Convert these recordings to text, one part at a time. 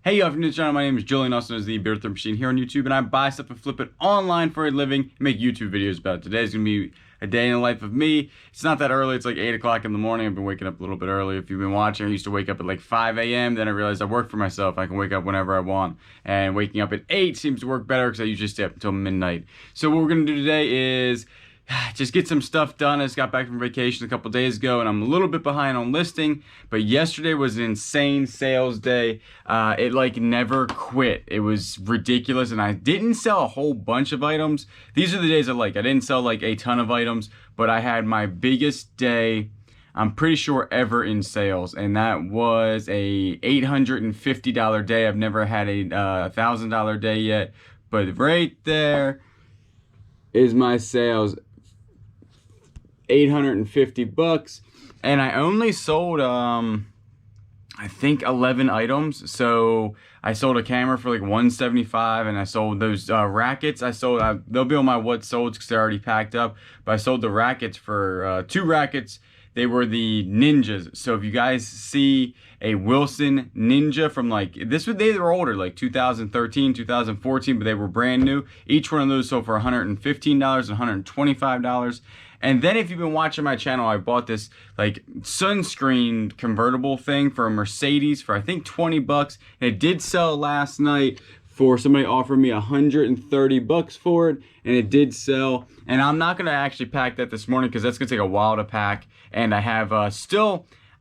Hey, y'all, from this channel, my name is Julian, also known as the Beard Thrift Machine here on YouTube, and I buy stuff and flip it online for a living and make YouTube videos about it. Today's gonna be a day in the life of me. It's not that early, it's like 8 o'clock in the morning. I've been waking up a little bit early. If you've been watching, I used to wake up at like 5 a.m. Then I realized I work for myself. I can wake up whenever I want. And waking up at 8 seems to work better because I usually stay up until midnight. So what we're gonna do today is just get some stuff done. I just got back from vacation a couple days ago and I'm a little bit behind on listing, but yesterday was an insane sales day. It like never quit. It was ridiculous, and I didn't sell a whole bunch of items. These are the days I didn't sell like a ton of items, but I had my biggest day, I'm pretty sure, ever in sales, and that was a $850 day. I've never had a $1,000 day yet, but right there is my sales. 850 bucks, and I only sold I think 11 items. So I sold a camera for like 175, and I sold those rackets. I sold they'll be on my what sold because they're already packed up, but I sold the rackets for 2 rackets. They were the Ninjas. So if you guys see a Wilson Ninja from like they were older, like 2013, 2014, but they were brand new. Each one of those sold for $115 and $125. And then if you've been watching my channel, I bought this like sunscreen convertible thing for a Mercedes for I think 20 bucks. And it did sell last night for somebody offered me 130 bucks for it, and it did sell. And I'm not gonna actually pack that this morning because that's gonna take a while to pack. And I have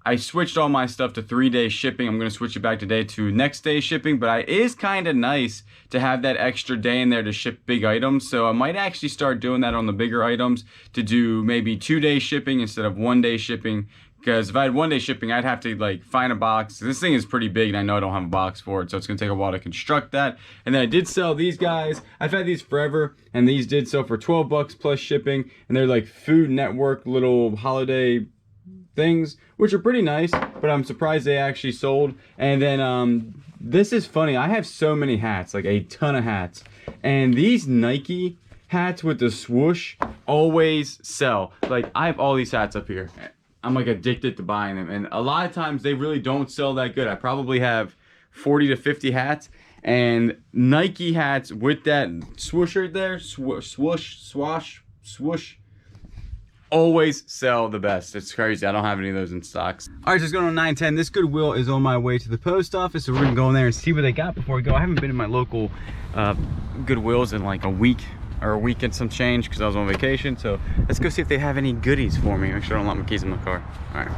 I switched all my stuff to 3-day shipping. I'm gonna switch it back today to next day shipping, but it is kind of nice to have that extra day in there to ship big items. So I might actually start doing that on the bigger items, to do maybe 2-day shipping instead of 1-day shipping. Because if I had 1-day shipping, I'd have to like find a box. This thing is pretty big and I know I don't have a box for it, so it's gonna take a while to construct that. And then I did sell these guys. I've had these forever, and these did sell for 12 bucks plus shipping. And they're like Food Network little holiday things, which are pretty nice, but I'm surprised they actually sold. And then this is funny, I have so many hats, like a ton of hats, and these Nike hats with the swoosh always sell. Like I have all these hats up here. I'm like addicted to buying them, and a lot of times they really don't sell that good. I probably have 40 to 50 hats, and Nike hats with that swoosh right there, swoosh, swoosh, always sell the best. It's crazy. I don't have any of those in stocks. All right, so it's going on 9:10. This Goodwill is on my way to the post office, so we're gonna go in there and see what they got before we go. I haven't been in my local Goodwills in like a week or a week and some change because I was on vacation. So let's go see if they have any goodies for me. Make sure I don't lock my keys in my car. All right.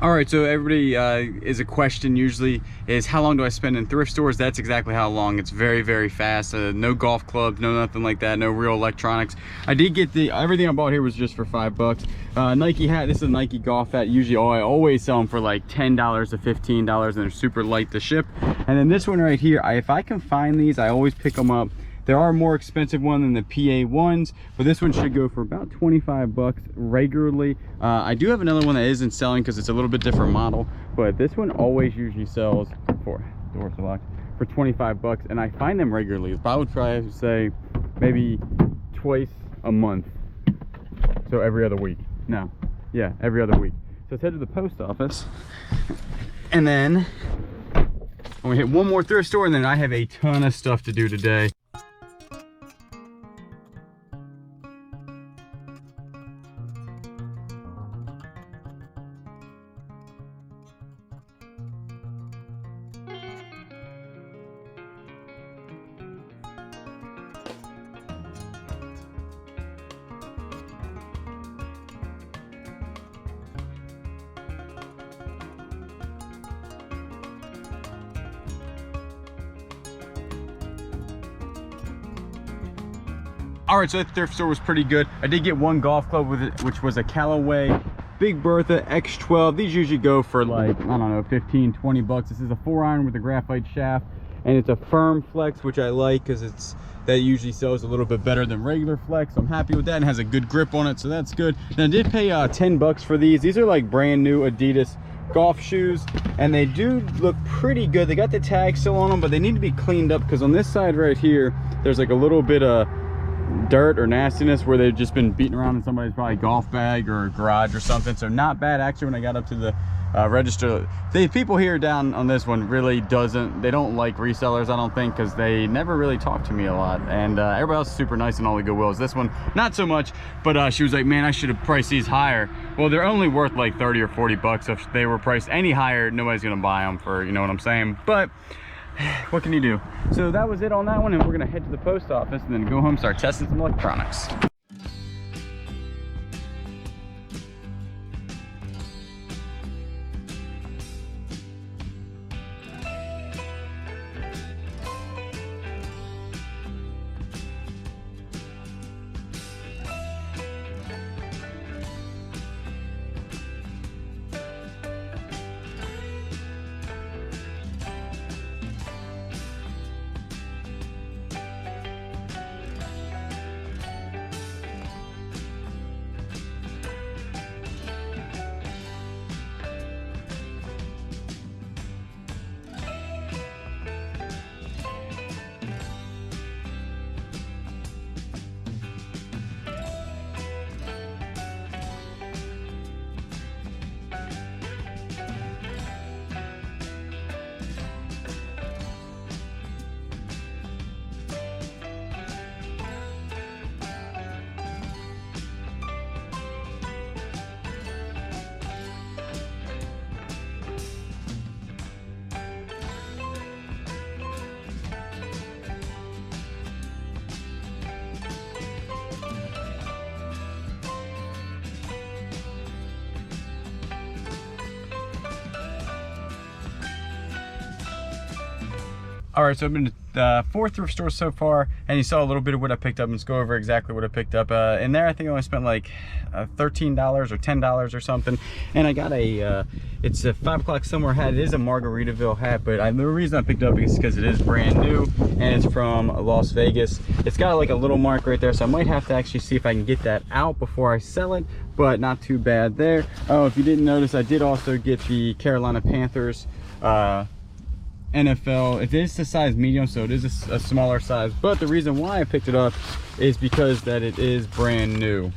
All right, so everybody is a question usually is how long do I spend in thrift stores? That's exactly how long. It's very, very fast. No golf clubs, no nothing like that, no real electronics. I did get everything I bought here was just for 5 bucks. Nike hat, this is a Nike golf hat. Usually I always sell them for like $10 to $15, and they're super light to ship. And then this one right here, if I can find these, I always pick them up. There are more expensive ones than the PA ones, but this one should go for about 25 bucks regularly. I do have another one that isn't selling because it's a little bit different model, but this one always usually sells for, doors are locked, for 25 bucks, and I find them regularly. I would probably say maybe twice a month. So every other week. No, yeah, every other week. So let's head to the post office, and then I'm gonna hit one more thrift store, and then I have a ton of stuff to do today. All right, so that thrift store was pretty good. I did get one golf club with it, which was a Callaway Big Bertha X12. These usually go for like, I don't know, 15, 20 bucks. This is a 4-iron with a graphite shaft, and it's a firm flex, which I like because that usually sells a little bit better than regular flex. I'm happy with that, and has a good grip on it, so that's good. Now I did pay 10 bucks for these. These are like brand new Adidas golf shoes, and they do look pretty good. They got the tag still on them, but they need to be cleaned up because on this side right here, there's like a little bit of dirt or nastiness where they've just been beating around in somebody's probably golf bag or garage or something. So not bad. Actually, when I got up to the register, the people here down on this one really they don't like resellers, I don't think, because they never really talk to me a lot, and everybody else is super nice in all the Goodwills. This one not so much, but she was like, man, I should have priced these higher. Well, they're only worth like 30 or 40 bucks. If they were priced any higher, nobody's gonna buy them for, you know what I'm saying. But what can you do? So that was it on that one, and we're gonna head to the post office and then go home, start testing some electronics. All right, so I've been to 4 thrift stores so far, and you saw a little bit of what I picked up. Let's go over exactly what I picked up. In there, I think I only spent like $13 or $10 or something. And I got it's a 5 o'clock somewhere hat. It is a Margaritaville hat, but the reason I picked it up is because it is brand new, and it's from Las Vegas. It's got like a little mark right there, so I might have to actually see if I can get that out before I sell it, but not too bad there. Oh, if you didn't notice, I did also get the Carolina Panthers NFL. It is the size medium, so it is a smaller size, but the reason why I picked it up is because that it is brand new.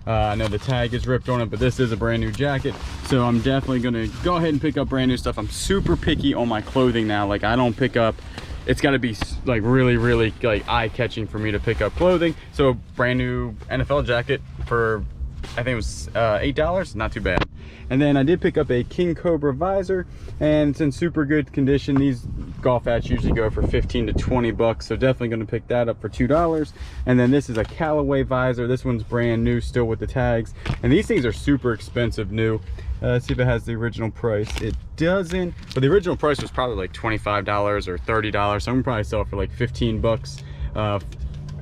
I know the tag is ripped on it, but this is a brand new jacket, so I'm definitely gonna go ahead and pick up brand new stuff. I'm super picky on my clothing now. Like, I don't pick up, it's got to be like really like eye-catching for me to pick up clothing. So brand new NFL jacket for, I think it was $8, not too bad. And then I did pick up a King Cobra visor, and it's in super good condition. These golf hats usually go for 15 to 20 bucks, so definitely going to pick that up for $2. And then this is a Callaway visor. This one's brand new still with the tags, and these things are super expensive new. Let's see if it has the original price. It doesn't, but the original price was probably like $25 or $30, so I'm gonna probably sell it for like 15 bucks.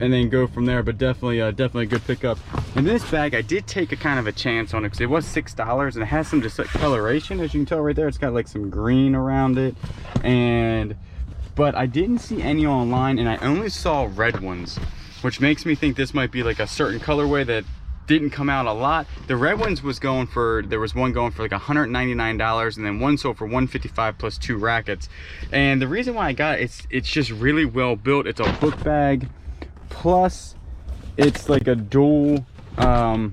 And then go from there, but definitely a good pickup. And this bag, I did take a kind of a chance on it because it was $6, and it has some discoloration, as you can tell right there. It's got like some green around it, but I didn't see any online, and I only saw red ones, which makes me think this might be like a certain colorway that didn't come out a lot. The red ones was going for, there was one going for like $199, and then one sold for $155 plus 2 rackets. And the reason why I got it, it's just really well built. It's a book bag, plus it's like a dual I'll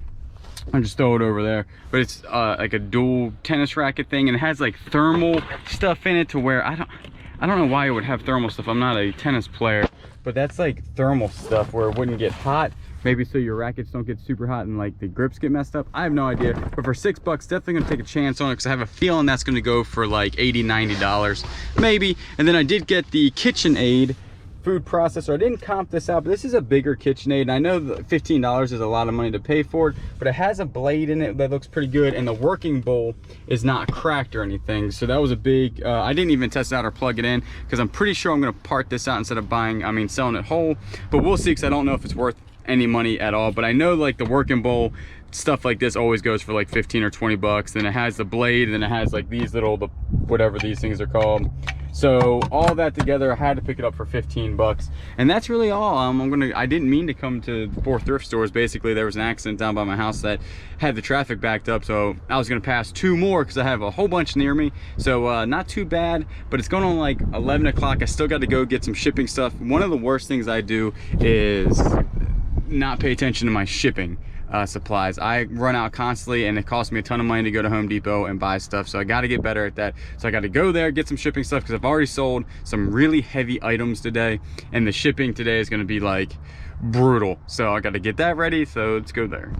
just throw it over there, but it's like a dual tennis racket thing, and it has like thermal stuff in it to where I don't know why it would have thermal stuff. I'm not a tennis player, but that's like thermal stuff where it wouldn't get hot, maybe so your rackets don't get super hot and like the grips get messed up. I have no idea, but for $6, definitely gonna take a chance on it because I have a feeling that's gonna go for like $80-90 maybe. And then I did get the KitchenAid food processor. I didn't comp this out, but this is a bigger KitchenAid, and I know that $15 is a lot of money to pay for it, but it has a blade in it that looks pretty good, and the working bowl is not cracked or anything. So that was a big, I didn't even test it out or plug it in because I'm pretty sure I'm going to part this out instead of selling it whole, but we'll see, because I don't know if it's worth any money at all. But I know like the working bowl stuff like this always goes for like 15 or 20 bucks. Then it has the blade, and then it has like these little, whatever these things are called. So all that together, I had to pick it up for 15 bucks. And that's really all. I didn't mean to come to 4 thrift stores. Basically, there was an accident down by my house that had the traffic backed up. So I was gonna pass 2 more because I have a whole bunch near me. So not too bad, but it's going on like 11 o'clock. I still got to go get some shipping stuff. One of the worst things I do is not pay attention to my shipping supplies. I run out constantly, and it costs me a ton of money to go to Home Depot and buy stuff. So I got to get better at that. So I got to go there, get some shipping stuff, because I've already sold some really heavy items today, and the shipping today is going to be like brutal. So I got to get that ready. So let's go there.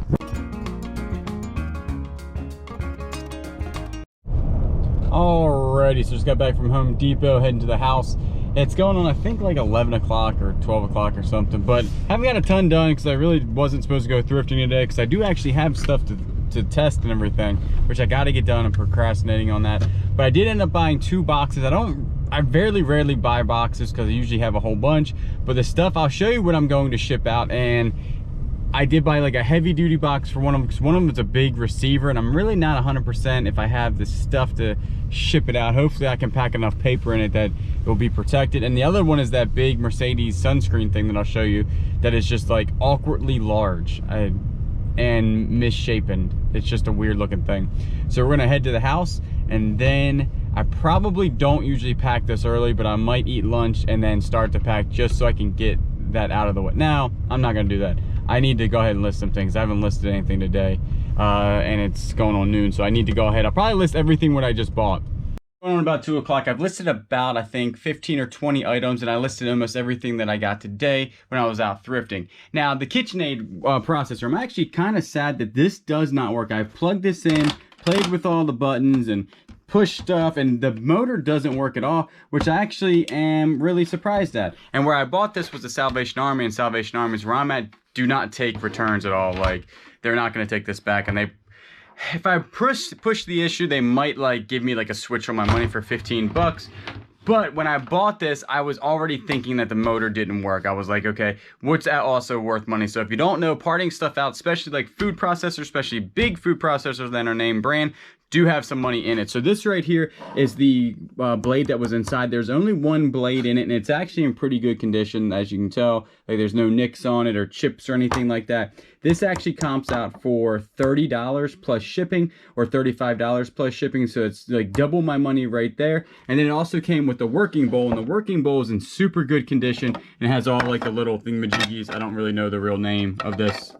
Alrighty, so just got back from Home Depot, heading to the house. It's going on, I think, like 11 o'clock or 12 o'clock or something, but haven't got a ton done because I really wasn't supposed to go thrifting today, because I do actually have stuff to test and everything, which I got to get done. I'm procrastinating on that. But I did end up buying 2 boxes. I very rarely buy boxes because I usually have a whole bunch, but the stuff, I'll show you what I'm going to ship out. And I did buy like a heavy duty box for one of them, because one of them is a big receiver, and I'm really not 100% if I have the stuff to ship it out. Hopefully I can pack enough paper in it that it will be protected. And the other one is that big Mercedes sunscreen thing that I'll show you, that is just like awkwardly large and misshapen. It's just a weird looking thing. So we're gonna head to the house, and then I probably don't usually pack this early, but I might eat lunch and then start to pack just so I can get that out of the way. Now, I'm not gonna do that. I need to go ahead and list some things. I haven't listed anything today, and it's going on noon, so I need to go ahead. I'll probably list everything what I just bought. Going on about 2 o'clock, I've listed about, I think, 15 or 20 items, and I listed almost everything that I got today when I was out thrifting. Now, the KitchenAid processor, I'm actually kind of sad that this does not work. I've plugged this in, played with all the buttons, and push stuff, and the motor doesn't work at all, which I actually am really surprised at. And where I bought this was the Salvation Army, and Salvation Army is where I'm at, do not take returns at all. Like, they're not going to take this back, and if I push the issue, they might like give me like a switch on my money for 15 bucks. But when I bought this, I was already thinking that the motor didn't work. I was like, okay, what's that also worth money? So if you don't know, parting stuff out, especially like food processors, especially big food processors that are name brand, do have some money in it. So this right here is the blade that was inside. There's only one blade in it, and it's actually in pretty good condition, as you can tell. Like, there's no nicks on it or chips or anything like that. This actually comps out for $30 plus shipping, or $35 plus shipping. So it's like double my money right there. And then it also came with the working bowl, and the working bowl is in super good condition, and it has all like the little thingamajiggies. I don't really know the real name of this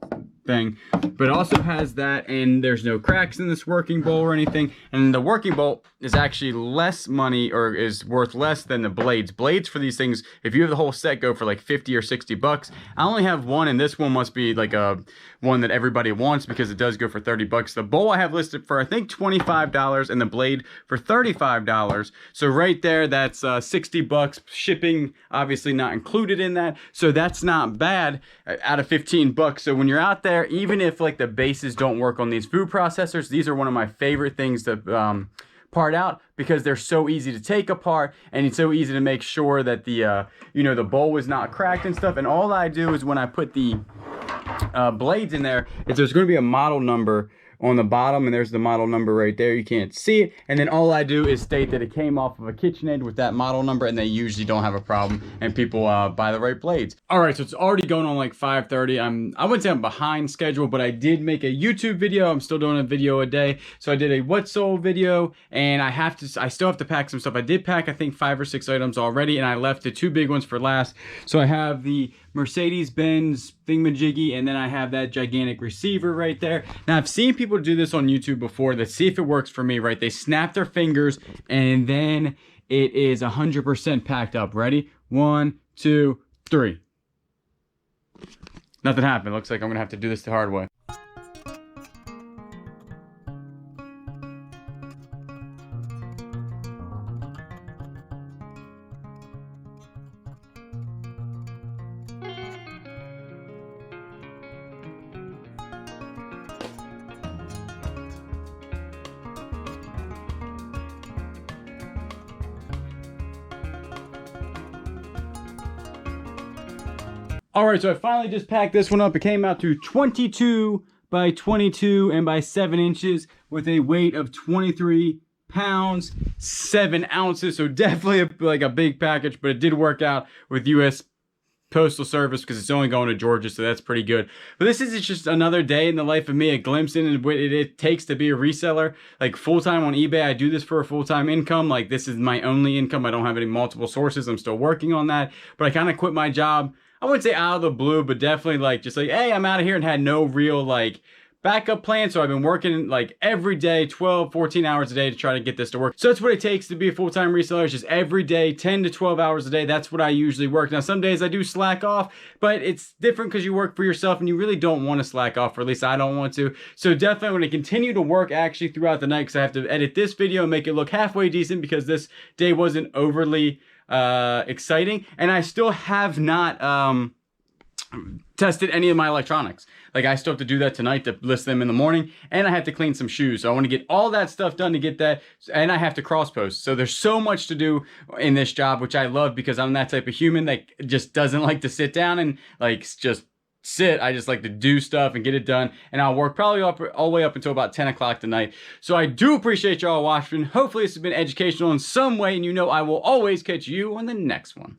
thing, but it also has that, and there's no cracks in this working bowl or anything. And the working bowl is actually less money, or is worth less than the blades. Blades for these things, if you have the whole set, go for like 50 or 60 bucks. I only have one, and this one must be like a one that everybody wants, because it does go for 30 bucks. The bowl I have listed for, I think, $25, and the blade for $35. So right there, that's 60 bucks. Shipping obviously not included in that, so that's not bad out of 15 bucks. So when you're out there, even if like the bases don't work on these food processors, these are one of my favorite things to part out, because they're so easy to take apart, and it's so easy to make sure that the the bowl is not cracked and stuff. And all I do is, when I put the blades in there, is there's going to be a model number on the bottom, and there's the model number right there. You can't see it, and then all I do is state that it came off of a KitchenAid with that model number, and they usually don't have a problem, and people buy the right blades. All right, so it's already going on like 5:30. I wouldn't say I'm behind schedule, but I did make a YouTube video. I'm still doing a video a day, so I did a what sold video, and I still have to pack some stuff. I did pack, I think, 5 or 6 items already, and I left the 2 big ones for last. So I have the Mercedes-Benz thingamajiggy, and then I have that gigantic receiver right there. Now, I've seen people do this on YouTube before. Let's see if it works for me, right? They snap their fingers, and then it is 100% packed up. Ready? 1, 2, 3. Nothing happened. Looks like I'm gonna have to do this the hard way. All right, so I finally just packed this one up. It came out to 22 by 22 and by 7 inches with a weight of 23 pounds, 7 ounces. So definitely like a big package, but it did work out with US Postal Service because it's only going to Georgia, so that's pretty good. But this is just another day in the life of me, a glimpse into what it takes to be a reseller. Like full-time on eBay, I do this for a full-time income. Like this is my only income. I don't have any multiple sources. I'm still working on that. But I kind of quit my job, I wouldn't say out of the blue, but definitely like just like, hey, I'm out of here, and had no real like backup plan. So I've been working like every day, 12, 14 hours a day to try to get this to work. So that's what it takes to be a full-time reseller. It's just every day, 10 to 12 hours a day. That's what I usually work. Now, some days I do slack off, but it's different because you work for yourself and you really don't want to slack off, or at least I don't want to. So definitely I'm going to continue to work actually throughout the night because I have to edit this video and make it look halfway decent because this day wasn't overly exciting. And I still have not tested any of my electronics. Like I still have to do that tonight to list them in the morning, and I have to clean some shoes. So I want to get all that stuff done to get that, and I have to cross post. So there's so much to do in this job, which I love because I'm that type of human that just doesn't like to sit down and like just sit. I just like to do stuff and get it done, and I'll work probably all the way up until about 10 o'clock tonight. So I do appreciate y'all watching. Hopefully this has been educational in some way, and you know I will always catch you on the next one.